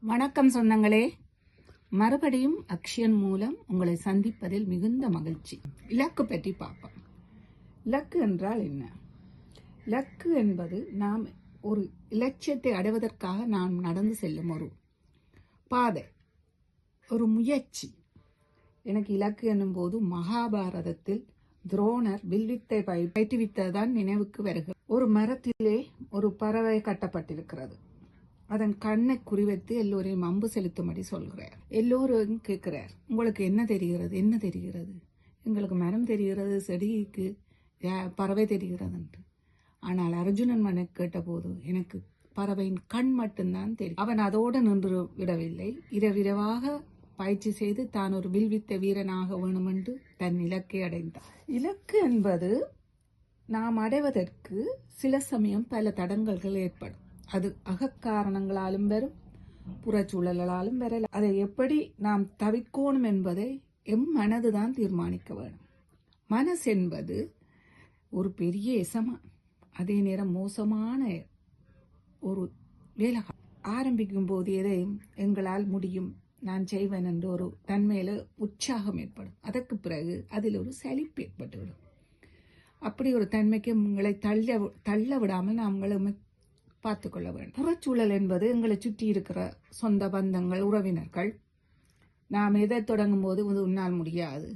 வணக்கம் சொந்தங்களே, மறுபடியும் அக்ஷயன் மூலம் உங்களை சந்திப்பதில் மிகுந்த மகிழ்ச்சி. இலக்கு பற்றி பார்ப்போம். இலக்கு என்றால் என்ன? இலக்கு என்பது நாம் ஒரு இலட்சியத்தை அடைவதற்காக நாம் நடந்து செல்லும் ஒரு பாதை, ஒரு முயற்சி. எனக்கு இலக்கு என்னும் போது மகாபாரதத்தில் துரோணர் வில்வித்தை பயிற்றுவித்ததான் நினைவுக்கு வருகிறது. ஒரு மரத்திலே ஒரு பறவை கட்டப்பட்டிருக்கிறது. அதன் கண்ணை குறிவைத்து எல்லோரையும் அம்பு செலுத்தும்படி சொல்கிறார். எல்லோரும் கேட்கிறார், உங்களுக்கு என்ன தெரிகிறது? என்ன தெரிகிறது? எங்களுக்கு மரம் தெரிகிறது, செடிக்கு பறவை தெரிகிறது என்று. ஆனால் அர்ஜுனன் மனை கேட்டபோது எனக்கு பறவையின் கண் மட்டும்தான் தெரியும். அவன் அதோடு நின்று விடவில்லை. இரவிரவாக பயிற்சி செய்து தான் ஒரு வில்வித்த வீரனாக வேணும் என்று தன் இலக்கை அடைந்தார். இலக்கு என்பது நாம் அடைவதற்கு சில சமயம் பல தடங்கல்கள் ஏற்படும். அது அகக்காரணங்களாலும் வரும், புறச்சூழலாலும் வரலாம். அதை எப்படி நாம் தவிர்க்கணும் என்பதை மனதுதான் தீர்மானிக்க வேண்டும். மனசு என்பது ஒரு பெரிய எசமா, அதே நேரம் மோசமான ஒரு வேலை. ஆரம்பிக்கும் போது எதையும் எங்களால் முடியும், நான் செய்வேன் என்று ஒரு தன்மையில உற்சாகம் ஏற்படும். அதற்கு பிறகு அதில் ஒரு சலிப்பு ஏற்பட்டுவிடும். அப்படி ஒரு தன்மைக்கு உங்களை தள்ள விடாமல் நாம் பார்த்துக்கொள்ள வேண்டும். புறச்சூழல் என்பது எங்களை சுற்றி இருக்கிற சொந்த பந்தங்கள், உறவினர்கள். நாம் எதை தொடங்கும் போது உன்னால் முடியாது,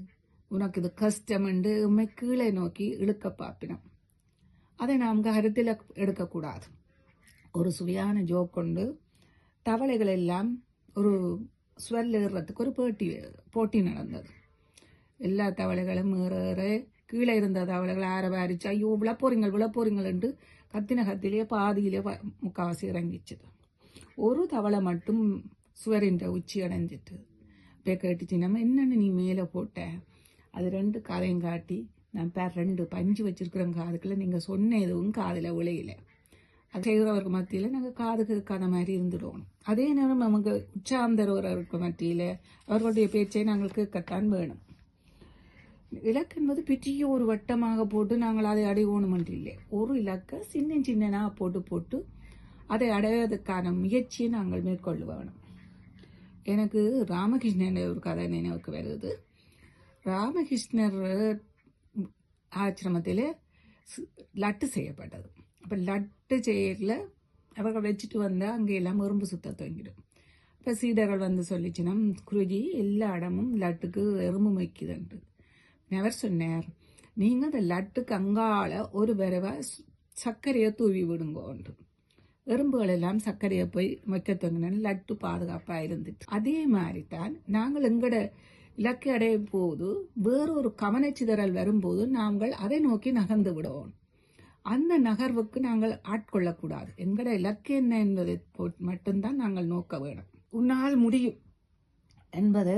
உனக்கு இது கஷ்டம் என்று உண்மை கீழே நோக்கி இழுக்க பார்ப்பினோம். அதை நாம் கருத்தில் எடுக்கக்கூடாது. ஒரு சுவையான ஜோக் கொண்டு தவளைகள் எல்லாம் ஒரு ஸ்வெல் ஏறுறதுக்கு ஒரு போட்டி நடந்தது. எல்லா தவளைகளும் ஏற கீழே இருந்த தவளைகள் ஆரவாரிச்சு, ஐயோ விழப்போறீங்கள் என்று கத்தின கத்திலே பாதியிலே முக்காவாசி இறங்கிச்சுது. ஒரு தவளை மட்டும் சுவரின் உச்சி அடைஞ்சிட்டு. இப்போ கேட்டுச்சு, நம்ம என்னென்னு நீ மேலே போட்ட? அது ரெண்டு காதையும் காட்டி, நான் பேர் 2 பஞ்சு வச்சிருக்கிறேன் காதுக்குள்ள, நீங்கள் சொன்ன எதுவும் காதில் விளையில. அது செய்கிறவருக்கு மத்தியில் நாங்கள் காதுக்கு இருக்காத மாதிரி இருந்துடுவோம். அதே நேரம் நமக்கு உற்சாகம் தருவவருக்கு மத்தியில் அவர்களுடைய பேச்சை நாங்கள் கேட்கத்தான் வேணும். இலக்கு என்பது பெரிய ஒரு வட்டமாக போட்டு நாங்கள் அதை அடையணும் என்று இல்லை. ஒரு இலக்கை சின்னனா போட்டு அதை அடைவதற்கான முயற்சியை நாங்கள் மேற்கொள்ள வேணும். எனக்கு ராமகிருஷ்ணன் ஒரு கதை நினைவுக்கு வருது. ராமகிருஷ்ணர் ஆசிரமத்தில் லட்டு செய்யப்பட்டது. அப்போ லட்டு செய்யல அவர்கள் வச்சுட்டு வந்தால் அங்கே எல்லாம் எறும்பு சுத்த துவங்கிடும். இப்போ சீடர்கள் வந்து சொல்லிச்சுன்னா, குருஜி எல்லா இடமும் லட்டுக்கு எறும்பு வைக்குதுன்ட்டு. அவர் சொன்னார், நீங்க அந்த லட்டுக்கு அங்கால ஒரு தடவை சர்க்கரையை தூவி விடுங்கோன்று. எறும்புகள் எல்லாம் சர்க்கரையை போய் வைக்க தொங்கின லட்டு பாதுகாப்பா இருந்துச்சு. அதே மாதிரி தான் நாங்கள் எங்கட இலக்கை அடையும் போது வேறொரு கவனச்சிதறல் வரும்போது நாங்கள் அதை நோக்கி நகர்ந்து விடுவோம். அந்த நகர்வுக்கு நாங்கள் ஆட்கொள்ளக்கூடாது. எங்கட இலக்கு என்ன என்பதை மட்டும்தான் நாங்கள் நோக்க வேணும். உன்னால் முடியும் என்பது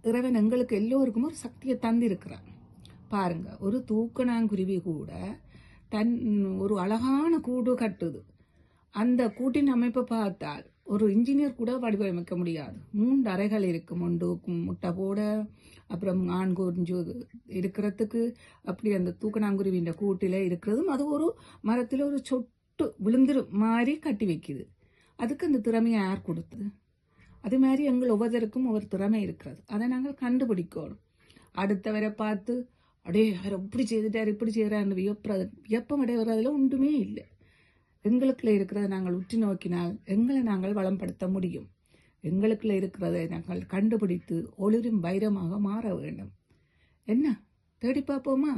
இறைவன் எங்களுக்கு எல்லோருக்கும் ஒரு சக்தியை தந்திருக்கிறான். பாருங்க, ஒரு தூக்கணாங்குருவி கூட ஒரு அழகான கூடு கட்டுது. அந்த கூட்டின் அமைப்பை பார்த்தால் ஒரு இன்ஜினியர் கூட வடிவமைக்க முடியாது. 3 அறைகள் இருக்கும். ஒன்று முட்டை போட, அப்புறம் ஆண் குஞ்சு இருக்கிறதுக்கு. அப்படி அந்த தூக்கணாங்குருவின் கூட்டில இருக்கிறதும் அது ஒரு மரத்தில் ஒரு சொட்டு விழுந்துரு மாதிரி கட்டி வைக்குது. அதுக்கு அந்த திறமையை யார் கொடுத்தது? அது மாதிரி எங்கள் ஒவ்வொருத்தருக்கும் ஒவ்வொரு திறமை இருக்கிறது. அதை நாங்கள் கண்டுபிடிக்கணும். அடுத்தவரை பார்த்து அடே அவர் இப்படி செய்துட்டார் இப்படி செய்கிறார் வியப்பம் அடைவதில் ஒன்றுமே இல்லை. எங்களுக்குள்ள இருக்கிறத நாங்கள் உற்று நோக்கினால் எங்களை நாங்கள் வளம்படுத்த முடியும். எங்களுக்குள்ள இருக்கிறதை நாங்கள் கண்டுபிடித்து ஒளிரும் வைரமாக மாற வேண்டும். என்ன தேடி பார்ப்போமா?